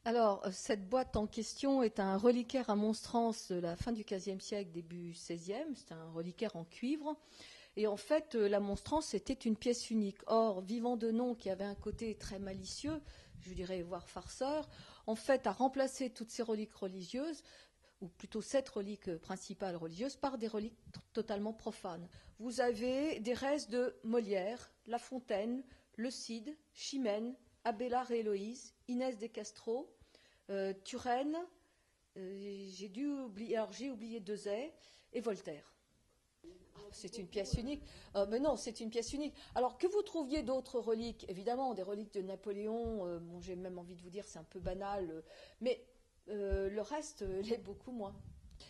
Alors, cette boîte en question est un reliquaire à monstrance de la fin du XVe siècle, début XVIe. C'est un reliquaire en cuivre. Et en fait, la monstrance était une pièce unique. Or, vivant de nom qui avait un côté très malicieux, je dirais voire farceur, en fait, a remplacé toutes ces reliques religieuses, ou plutôt cette relique principale religieuse, par des reliques totalement profanes. Vous avez des restes de Molière, La Fontaine, Le Cid, Chimène, Abélard et Héloïse, Inès de Castro, Turenne, j'ai oublié Dezay et Voltaire. C'est une pièce unique. Mais non, c'est une pièce unique. Alors que vous trouviez d'autres reliques, évidemment, des reliques de Napoléon, bon, j'ai même envie de vous dire c'est un peu banal, mais le reste l'est beaucoup moins.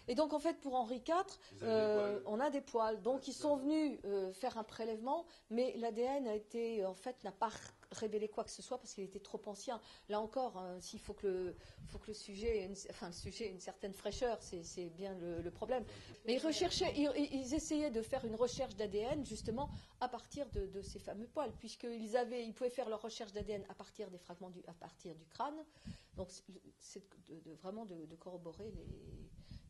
Et donc en fait pour Henri IV, on a des poils. Donc ils sont venus faire un prélèvement, mais l'ADN a été n'a pas révélé quoi que ce soit parce qu'il était trop ancien. Là encore, s'il faut que le sujet ait une certaine fraîcheur, c'est bien le problème. Mais ils essayaient de faire une recherche d'ADN justement à partir de ces fameux poils, puisqu'ils pouvaient faire leur recherche d'ADN à partir des fragments à partir du crâne. Donc c'est vraiment de corroborer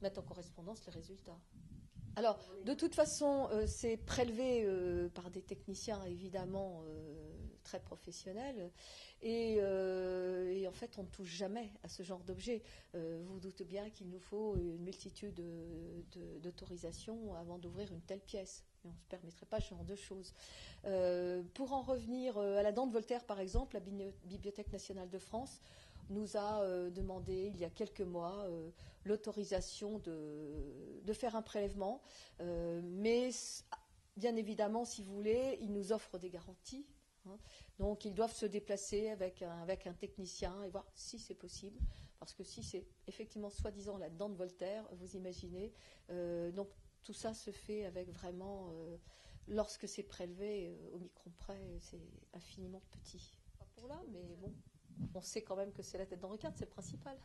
mettre en correspondance les résultats. Alors, de toute façon, c'est prélevé par des techniciens évidemment très professionnels et en fait, on ne touche jamais à ce genre d'objet. Vous vous doutez bien qu'il nous faut une multitude d'autorisations avant d'ouvrir une telle pièce. Et on ne se permettrait pas ce genre de choses. Pour en revenir à la dent de Voltaire, par exemple, la Bibliothèque nationale de France nous a demandé il y a quelques mois l'autorisation de faire un prélèvement. Mais bien évidemment, si vous voulez, ils nous offrent des garanties. Donc ils doivent se déplacer avec un technicien et voir si c'est possible. Parce que si c'est effectivement soi-disant la dent de Voltaire, vous imaginez. Donc tout ça se fait avec vraiment, lorsque c'est prélevé au micron près, c'est infiniment petit. Pas pour là, mais bon. On sait quand même que c'est la tête d'Henri IV, c'est le principal.